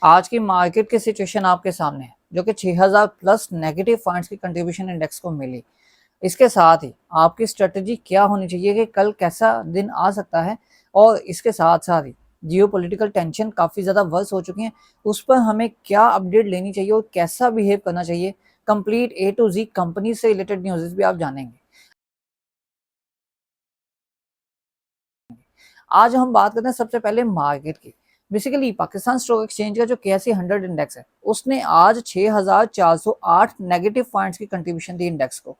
आज की मार्केट की सिचुएशन आपके सामने है, जो कि 6000 प्लस नेगेटिव पॉइंट्स की कंट्रीब्यूशन इंडेक्स को मिली। इसके साथ ही आपकी स्ट्रेटजी क्या होनी चाहिए कि कल कैसा दिन आ सकता है, और इसके साथ साथ ही जियोपॉलिटिकल टेंशन काफ़ी ज़्यादा वर्स हो चुकी हैं, उस पर हमें क्या अपडेट लेनी चाहिए और कैसा बिहेव करना चाहिए। Complete A to Z company से रिलेटेड न्यूज़ भी आप जानेंगे। आज हम बात करते हैं सबसे पहले मार्केट की। बेसिकली पाकिस्तान स्टॉक एक्सचेंज का जो KSE 100 इंडेक्स है, उसने आज 6408 नेगेटिव पॉइंट्स की कंट्रीब्यूशन दी इंडेक्स को,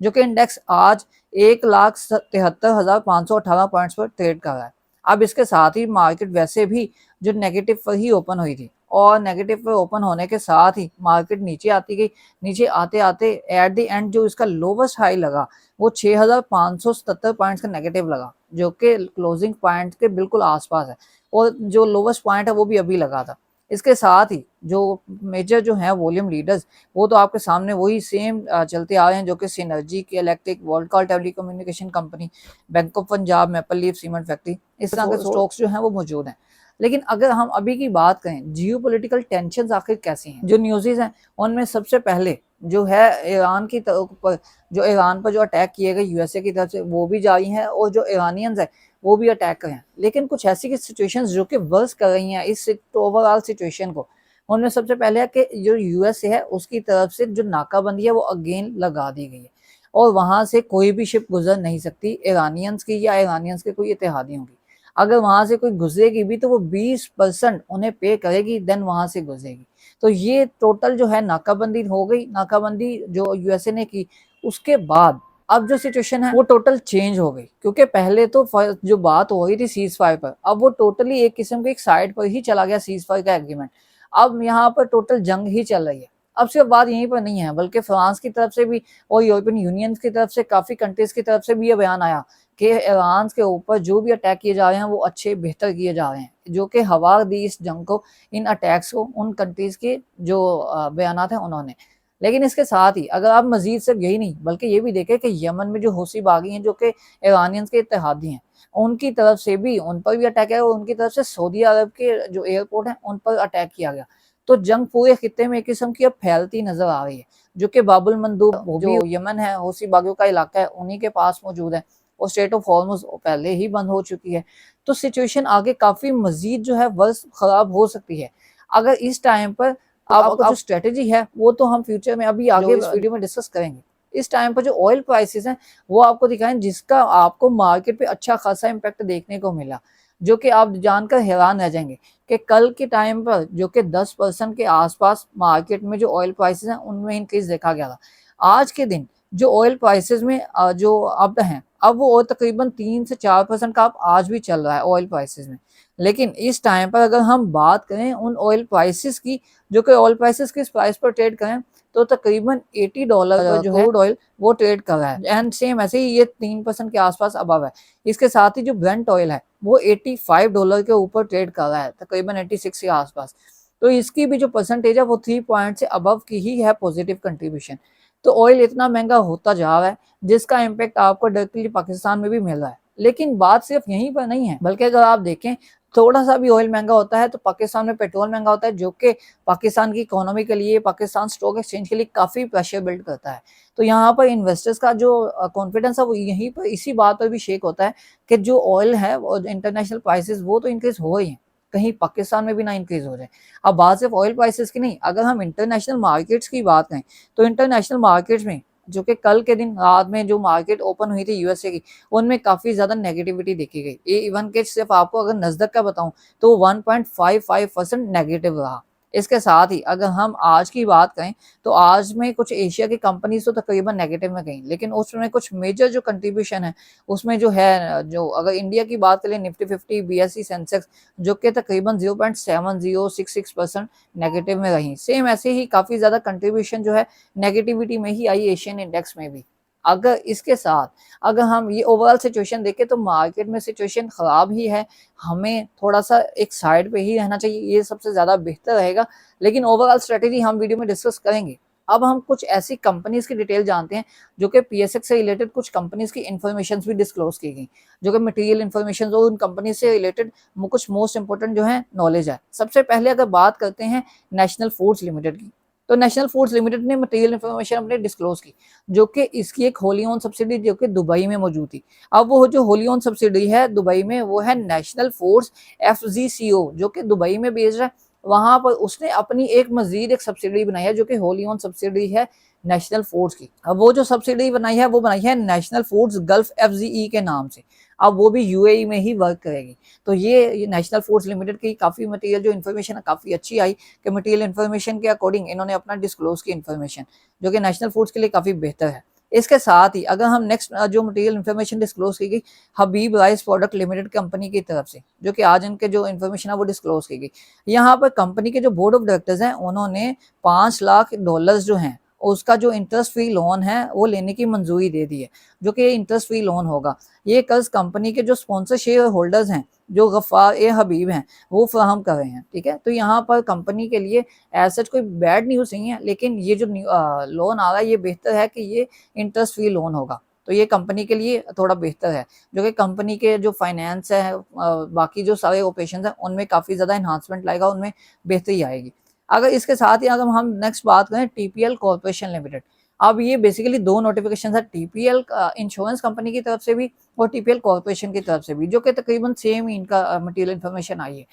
जो कि इंडेक्स आज 1,73,518 पॉइंट्स पर ट्रेड कर रहा है। अब इसके साथ ही मार्केट वैसे भी जो नेगेटिव पर ही ओपन हुई थी, और नेगेटिव पर ओपन होने के साथ ही मार्केट नीचे आती गई। नीचे आते आते एट द एंड जो इसका लोवेस्ट हाई लगा वो 6577 पॉइंट्स का नेगेटिव लगा, जो कि क्लोजिंग पॉइंट के बिल्कुल आसपास है, और जो लोवेस्ट पॉइंट है वो भी अभी लगा था। इसके साथ ही जो मेजर जो है वॉल्यूम लीडर्स, वो तो आपके सामने वही सेम चलते आ रहे हैं, जो कि सिनर्जी के electric, voltcall telecommunication company, bank of Punjab, maple leaf cement factory, इस तरह के स्टॉक्स जो हैं वो मौजूद हैं। लेकिन अगर हम अभी की बात करें, जियोपॉलिटिकल टेंशंस आखिर कैसी हैं, जो न्यूज़ हैं उनमें सबसे पहले जो है ईरान की तरफ, जो ईरान पर जो अटैक किए गए यूएसए की तरफ से, वो भी जारी हैं, और जो ईरानियंस है वो भी अटैक कर रहे हैं। लेकिन कुछ ऐसी की सिचुएशंस जो कि वर्स कर रही हैं इस ओवरऑल सिचुएशन को। उनमें सबसे पहले है कि जो यूएसए है उसकी तरफ से जो नाकाबंदी है वो अगेन लगा दी गई है, और वहां से कोई भी शिप गुजर नहीं सकती ईरानियंस की या ईरानियंस के कोई इत्तेहादियों की। अगर वहां से कोई गुजरेगी भी तो वो 20% उन्हें पे करेगी, देन वहां से गुजरेगी। तो ये टोटल जो है नाकाबंदी हो गई। नाकाबंदी जो यूएसए ने की, उसके बाद अब जो सिचुएशन है वो टोटल चेंज हो गई, क्योंकि पहले तो जो बात हो रही थी सीज फायर पर, अब वो टोटली एक किस्म के एक साइड पर ही चला गया सीज फायर का एग्रीमेंट। अब यहाँ पर टोटल जंग ही चल रही है। अब सिर्फ बात यहीं पर नहीं है, बल्कि फ्रांस की तरफ से भी और यूरोपियन यूनियन की तरफ से, काफी कंट्रीज की तरफ से भी ये बयान आया कि ईरान के ऊपर जो भी अटैक किए जा रहे हैं वो अच्छे बेहतर किए जा रहे हैं, जो कि हवा दी इस जंग को, इन अटैक्स को उन कंट्रीज के जो बयान हैं उन्होंने। लेकिन इसके साथ ही अगर आप मजीद सिर्फ यही नहीं बल्कि ये भी देखें कि यमन में जो हूसी बागी हैं, जो कि ईरानियंस के इत्तेहादी हैं, उनकी तरफ से भी, उन पर भी अटैक है, और उनकी तरफ से सऊदी अरब के जो एयरपोर्ट हैं उन पर अटैक किया गया। तो जंग पूरे खित्ते में एक किस्म की अब फैलती नजर आ रही है, जो कि बाबुल मंदूब, वो भी यमन है, हूसी बागियों का इलाका है, उन्हीं के पास मौजूद है, और स्टेट ऑफ हॉर्मुज पहले ही बंद हो चुकी है। तो सिचुएशन आगे काफी मजीद जो है वर्स खराब हो सकती है। अगर इस टाइम पर आपका जो स्ट्रेटेजी है वो तो हम फ्यूचर में अभी आगे इस वीडियो में डिस्कस करेंगे। इस टाइम पर जो ऑयल प्राइसेस हैं वो आपको दिखाएं, जिसका आपको मार्केट पे अच्छा खासा इम्पैक्ट देखने को मिला, जो कि आप जानकर हैरान रह जाएंगे कि कल के टाइम पर जो कि 10% के आसपास मार्केट में जो ऑयल प्राइसेस हैं उनमें इंक्रीज देखा गया था। आज के दिन जो ऑयल प्राइसेस में जो अब हैं, अब वो और तकरीबन 3 से 4% का अब आज भी चल रहा है ऑयल प्राइसेस में। लेकिन इस टाइम पर अगर हम बात करें उन ऑयल प्राइसेस की, जो कि ऑयल प्राइसेस किस प्राइस पर ट्रेड करें, तो तकरीबन $80 पर जो है क्रूड ऑयल वो ट्रेड कर रहा है, एंड सेम ऐसे ही ये 3% के आसपास अबव है। इसके साथ ही जो ब्रेंट ऑयल है वो $85 के ऊपर ट्रेड कर रहा है, तकरीबन 86 के आसपास। तो इसकी भी जो परसेंटेज है वो 3 पॉइंट से अबव की ही है पॉजिटिव कंट्रीब्यूशन। तो ऑयल इतना महंगा होता जा रहा है, जिसका इम्पैक्ट आपको डायरेक्टली पाकिस्तान में भी मिल रहा है। लेकिन बात सिर्फ यहीं पर नहीं है, बल्कि अगर आप देखें, थोड़ा सा भी ऑयल महंगा होता है तो पाकिस्तान में पेट्रोल महंगा होता है, जो कि पाकिस्तान की इकोनॉमी के लिए, पाकिस्तान स्टॉक एक्सचेंज के लिए काफ़ी प्रेशर बिल्ड करता है। तो यहाँ पर इन्वेस्टर्स का जो कॉन्फिडेंस है वो यहीं पर इसी बात पर भी शेक होता है कि जो ऑयल है और इंटरनेशनल प्राइसेस वो तो इंक्रीज हो रही हैं, कहीं पाकिस्तान में भी ना इंक्रीज हो जाए। अब बात सिर्फ ऑयल प्राइसेस की नहीं, अगर हम इंटरनेशनल मार्केट्स की बात करें, तो इंटरनेशनल मार्केट्स में जो कि कल के दिन रात में जो मार्केट ओपन हुई थी यूएसए की, उनमें काफी ज्यादा नेगेटिविटी देखी गई। इवन के सिर्फ आपको अगर नस्दक का बताऊं तो 1.55% नेगेटिव रहा। इसके साथ ही अगर हम आज की बात करें तो आज में कुछ एशिया की कंपनीज तो तकरीबन नेगेटिव में गई, लेकिन उसमें कुछ मेजर जो कंट्रीब्यूशन है उसमें जो है, जो अगर इंडिया की बात करें, निफ्टी 50, बीएसई, सेंसेक्स, जो कि तकरीबन 0.7066% नेगेटिव में रही। सेम ऐसे ही काफी ज्यादा कंट्रीब्यूशन जो है नेगेटिविटी में ही आई एशियन इंडेक्स में भी। अगर इसके साथ अगर हम ये ओवरऑल सिचुएशन देखें तो मार्केट में सिचुएशन खराब ही है, हमें थोड़ा सा एक साइड पे ही रहना चाहिए, ये सबसे ज्यादा बेहतर रहेगा। लेकिन ओवरऑल स्ट्रेटेजी हम वीडियो में डिस्कस करेंगे। अब हम कुछ ऐसी कंपनीज की डिटेल जानते हैं जो कि पीएसएक्स से रिलेटेड कुछ कंपनीज की इन्फॉर्मेशन भी डिस्क्लोज की गई, जो कि मटेरियल इन्फॉर्मेशन और उन कंपनी से रिलेटेड कुछ मोस्ट इंपोर्टेंट जो है नॉलेज है। सबसे पहले अगर बात करते हैं नेशनल फूड्स लिमिटेड की, तो नेशनल फूड्स लिमिटेड ने मटेरियल इन्फॉर्मेशन अपने डिस्क्लोज की, जो कि इसकी एक होली ओन सब्सिडी जो कि दुबई में मौजूद थी। अब वो जो होली ओन सब्सिडी है दुबई में, वो है नेशनल फूड्स एफजीसीओ, जो कि दुबई में बेस्ड है। वहां पर उसने अपनी एक मजीद एक सब्सिडी बनाई है जो कि होली ओन सब्सिडी है नेशनल फूड्स की। अब वो जो सब्सिडी बनाई है वो बनाई है नेशनल फूड्स गल्फ एफजीई के नाम से। अब वो भी यूएई में ही वर्क करेगी। तो ये नेशनल फूड्स लिमिटेड की काफ़ी मटेरियल जो इन्फॉर्मेशन काफ़ी अच्छी आई कि मटेरियल इन्फॉर्मेशन के अकॉर्डिंग इन्होंने अपना डिस्क्लोज की इन्फॉर्मेशन, जो कि नेशनल फूड्स के लिए काफ़ी बेहतर है। इसके साथ ही अगर हम नेक्स्ट जो मटेरियल इन्फॉर्मेशन डिस्क्लोज की गई हबीब राइस प्रोडक्ट लिमिटेड कंपनी की तरफ से, जो कि आज इनके जो इन्फॉर्मेशन है वो डिस्क्लोज की गई। यहाँ पर कंपनी के जो बोर्ड ऑफ डायरेक्टर्स हैं उन्होंने $5 लाख जो हैं उसका जो इंटरेस्ट फ्री लोन है वो लेने की मंजूरी दे दी है, जो कि इंटरेस्ट फ्री लोन होगा। ये कर्ज कंपनी के जो स्पॉन्सर शेयर होल्डर्स हैं जो गफ्फार ए हबीब हैं वो फराहम कर रहे हैं। ठीक है, तो यहाँ पर कंपनी के लिए ऐसा कोई बैड न्यूज़ नहीं है, लेकिन ये जो लोन आ रहा है ये बेहतर है कि ये इंटरेस्ट फ्री लोन होगा, तो ये कंपनी के लिए थोड़ा बेहतर है, जो कि कंपनी के जो फाइनेंस है बाकी जो सारे ऑपरेशन हैं उनमें काफ़ी ज़्यादा इन्हांसमेंट लाएगा, उनमें बेहतरी आएगी। अगर इसके साथ ही अगर हम नेक्स्ट बात करें टीपीएल कॉर्पोरेशन लिमिटेड, अब ये बेसिकली दो नोटिफिकेशन है टीपीएल इंश्योरेंस कंपनी की तरफ से भी और टीपीएल कॉर्पोरेशन की तरफ से भी, जो कि तकरीबन सेम इनका मटेरियल इन्फॉर्मेशन आई है।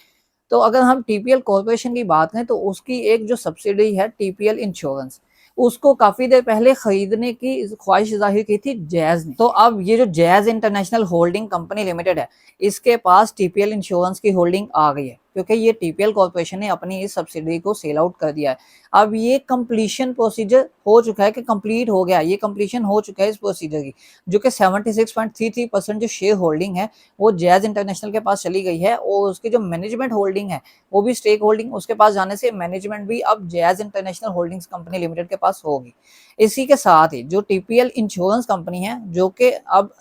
तो अगर हम टीपीएल कॉर्पोरेशन की बात करें तो उसकी एक जो सब्सिडी है टीपीएल इंश्योरेंस, उसको काफी देर पहले खरीदने की ख्वाहिश जाहिर की थी जैज ने। तो अब ये जो jazz international holding company limited है इसके पास टीपीएल इंश्योरेंस की होल्डिंग आ गई है, क्योंकि ये टीपीएल कॉर्पोरेशन ने अपनी इस सब्सिडी को सेल आउट कर दिया है। अब ये कंप्लीशन प्रोसीजर हो चुका है कि कंप्लीट हो गया, ये कंप्लीशन हो चुका है इस प्रोसीजर की, जो कि 76.33% जो शेयर होल्डिंग है वो जैज इंटरनेशनल के पास चली गई है, और उसकी जो मैनेजमेंट होल्डिंग है वो भी स्टेक होल्डिंग उसके पास जाने से मैनेजमेंट भी अब jazz international holdings company limited के पास होगी। इसी के साथ ही जो टीपीएल इंश्योरेंस कंपनी है जो कि अब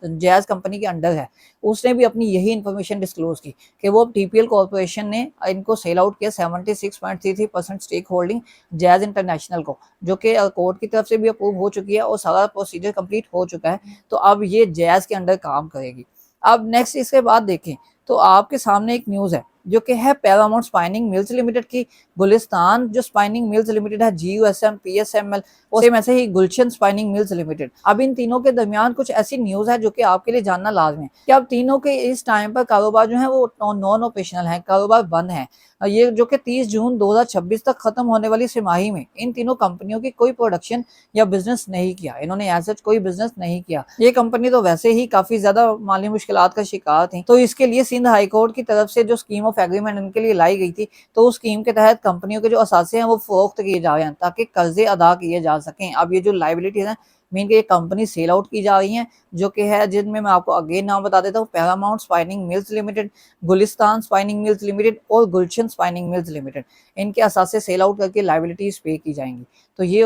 जैज कंपनी के अंडर है, उसने भी अपनी यही इन्फॉर्मेशन डिस्क्लोज की कि वो टीपीएल कॉर्पोरेशन ने इनको सेल आउट किया 76.33% स्टेक होल्डिंग जैज इंटरनेशनल को, जो कि कोर्ट की तरफ से भी अप्रूव हो चुकी है और सारा प्रोसीजर कंप्लीट हो चुका है। तो अब ये जैज के अंडर काम करेगी। अब नेक्स्ट इसके बाद देखें तो आपके सामने एक न्यूज़ है जो कि है पैरामाउंट स्पाइनिंग मिल्स लिमिटेड की। गुलिस्तान जो स्पाइनिंग मिल्स लिमिटेड है GUSM PSML और सेम ऐसे ही गुलशन स्पाइनिंग मिल्स लिमिटेड। अब इन तीनों के दरमियान कुछ ऐसी न्यूज़ है जो कि आपके लिए जानना लाजमी है कि अब तीनों के इस टाइम पर कारोबार जो है वो नॉन ऑपरेशनल है, कारोबार बंद है। ये जो कि 30 जून 2026 तक खत्म होने वाली तिमाही में इन तीनों कंपनियों की कोई प्रोडक्शन या बिजनेस नहीं किया, इन्होंने ऐसा कोई बिजनेस नहीं किया। ये कंपनी तो वैसे ही काफी ज्यादा माली मुश्किलात का शिकार थी, तो इसके लिए सिंध हाईकोर्ट की तरफ से जो स्कीम ऑफ एग्रीमेंट इनके लिए लाई गई थी, तो उस स्कीम के तहत कंपनियों के जो असासे हैं वो फरोख्त किए जा रहे हैं ताकि कर्जे अदा किए जा सकें। अब ये जो लाइबिलिटीज हैं मीन के ये कंपनी सेल आउट की जा रही हैं, जो कि है जिनमें मैं आपको अगेन नाम बता देता हूँ, paramount spinning mills limited, Gulistan spinning mills limited और गुलशन स्पाइनिंग मिल्स लिमिटेड। इनके असासे सेल आउट करके लाइबिलिटीज पे की जाएंगी। तो ये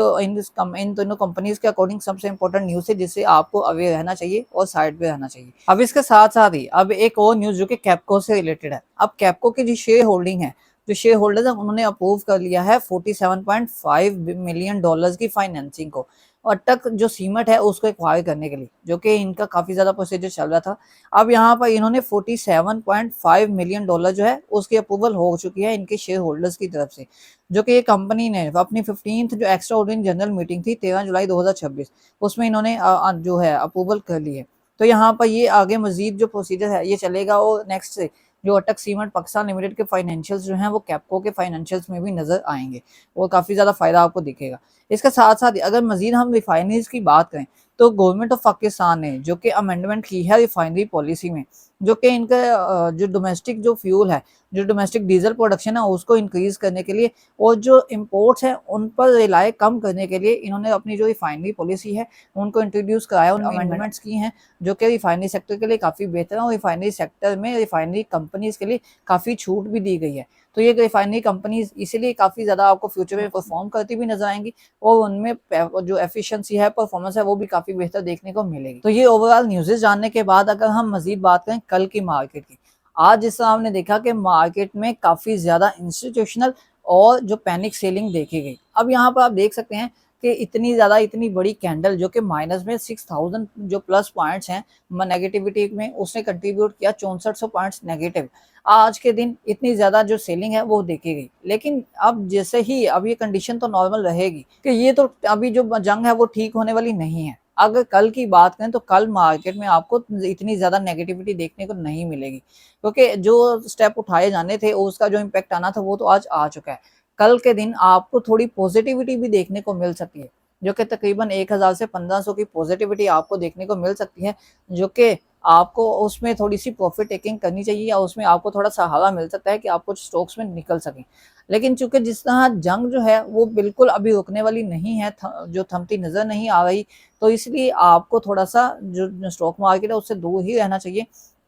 इन दोनों कंपनीज के अकॉर्डिंग सबसे इंपॉर्टेंट न्यूज़ है जिससे आपको अवेयर रहना चाहिए और साइड पे रहना चाहिए। अब इसके साथ साथ ही अब एक और न्यूज़ जो कि कैप्को से रिलेटेड है। अब कैप्को की जो शेयर होल्डिंग है, जो शेयर होल्डर्स हैं उन्होंने अप्रूव कर लिया है $47.5 मिलियन की फाइनेंसिंग को, और तक जो सीमेंट है उसको एक्वायर करने के लिए, जो कि इनका काफ़ी ज़्यादा प्रोसीजर चल रहा था। अब यहाँ पर इन्होंने $47.5 मिलियन जो है उसकी अप्रूवल हो चुकी है इनके शेयर होल्डर्स की तरफ से, जो कि ये कंपनी ने अपनी 15th जो एक्स्ट्रा ऑर्डिनरी जनरल मीटिंग थी 13 जुलाई 2026 उसमें इन्होंने जो है अप्रूवल कर ली है। तो यहाँ पर ये आगे मजीद जो प्रोसीजर है ये चलेगा, और नेक्स्ट से जो अटक सीमेंट पाकिस्तान लिमिटेड के फाइनेंशियल्स जो हैं वो कैप्को के फाइनेंशियल्स में भी नजर आएंगे और काफ़ी ज़्यादा फायदा आपको दिखेगा। इसके साथ साथ अगर मजीद हम रिफाइनरीज की बात करें तो गवर्नमेंट ऑफ पाकिस्तान ने जो कि अमेंडमेंट की है रिफाइनरी पॉलिसी में, जो कि इनका जो डोमेस्टिक जो फ्यूल है, जो डोमेस्टिक डीजल प्रोडक्शन है उसको इंक्रीज करने के लिए और जो इम्पोर्ट्स हैं उन पर रिलाय कम करने के लिए इन्होंने अपनी जो रिफाइनरी पॉलिसी है उनको इंट्रोड्यूस कराया, उनमें अमेंडमेंट्स की हैं जो कि रिफाइनरी सेक्टर के लिए काफ़ी बेहतर है और रिफाइनरी सेक्टर में रिफाइनरी कंपनीज के लिए काफ़ी छूट भी दी गई है। तो ये रिफाइनरी कंपनीज इसीलिए काफ़ी ज़्यादा आपको फ्यूचर में परफॉर्म करती भी नजर आएंगी और उनमें जो एफिशिएंसी है, परफॉर्मेंस है वो भी काफ़ी बेहतर देखने को मिलेगी। तो ये ओवरऑल न्यूज़ जानने के बाद अगर हम मजीद बात करें कल की मार्केट की, आज जिस तरह हमने देखा कि मार्केट में काफ़ी ज़्यादा इंस्टीट्यूशनल और जो पैनिक सेलिंग देखी गई। अब यहाँ पर आप देख सकते हैं कि इतनी बड़ी कैंडल जो कि माइनस में 6000 जो प्लस पॉइंट्स हैं नेगेटिविटी में, उसने कंट्रीब्यूट किया 6400 पॉइंट्स नेगेटिव। आज के दिन इतनी ज़्यादा जो सेलिंग है वो देखी गई। लेकिन अब जैसे ही अब ये कंडीशन तो नॉर्मल रहेगी कि ये तो अभी जो जंग है वो ठीक होने वाली नहीं है। अगर कल की बात करें तो कल मार्केट में आपको इतनी ज़्यादा नेगेटिविटी देखने को नहीं मिलेगी, क्योंकि जो स्टेप उठाए जाने थे उसका जो इम्पैक्ट आना था वो तो आज आ चुका है। कल के दिन आपको थोड़ी पॉजिटिविटी भी देखने को मिल सकती है, जो कि तकरीबन 1000 से 1500 की पॉजिटिविटी आपको देखने को मिल सकती है, जो कि आपको उसमें थोड़ी सी प्रॉफिट टेकिंग करनी चाहिए या उसमें आपको थोड़ा सहारा मिल सकता है कि आप कुछ स्टॉक्स में निकल सकें। लेकिन चूंकि जिस तरह जंग जो है वो बिल्कुल अभी रुकने वाली नहीं है, जो थमती नजर नहीं आ रही, तो इसलिए आपको थोड़ा सा जो स्टॉक मार्केट है उससे दूर ही रहना चाहिए।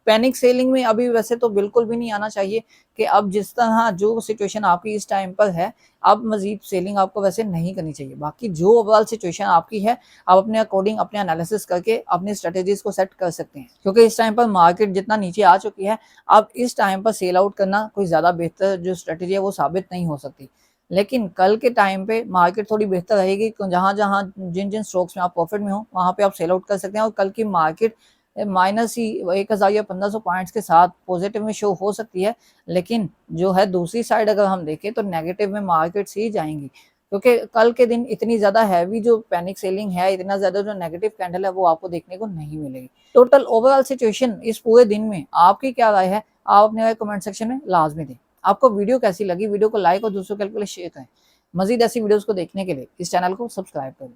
पैनिक सेलिंग में अभी वैसे तो बिल्कुल भी नहीं आना चाहिए कि अब जिस तरह जो सिचुएशन आपकी इस टाइम पर है, अब मजीद सेलिंग आपको वैसे नहीं करनी चाहिए। बाकी जो ओवरऑल सिचुएशन आपकी है, आप अपने अकॉर्डिंग अपने एनालिसिस करके अपनी स्ट्रेटेजीज को सेट कर सकते हैं, क्योंकि इस टाइम पर मार्केट जितना नीचे आ चुकी है, अब इस टाइम पर सेल आउट करना कोई ज़्यादा बेहतर जो स्ट्रेटेजी है वो साबित नहीं हो सकती। लेकिन कल के टाइम पे मार्केट थोड़ी बेहतर रहेगी, जहां जहां जिन जिन स्टॉक्स में आप प्रॉफिट में हो वहां पे आप सेल आउट कर सकते हैं, और कल की मार्केट माइनस ही 1000 या 1500 पॉइंट्स के साथ पॉजिटिव में शो हो सकती है। लेकिन जो है दूसरी साइड अगर हम देखें तो नेगेटिव में मार्केट्स ही जाएंगी, क्योंकि कल के दिन इतनी ज्यादा हैवी जो पैनिक सेलिंग है, इतना ज्यादा जो नेगेटिव कैंडल है वो आपको देखने को नहीं मिलेगी। टोटल ओवरऑल सिचुएशन इस पूरे दिन में आपकी क्या राय है, आप अपने कमेंट सेक्शन में लाजमी दें। आपको वीडियो कैसी लगी, वीडियो को लाइक और दूसरों के लिए शेयर करें। मजीद ऐसी वीडियोस को देखने के लिए इस चैनल को सब्सक्राइब करें।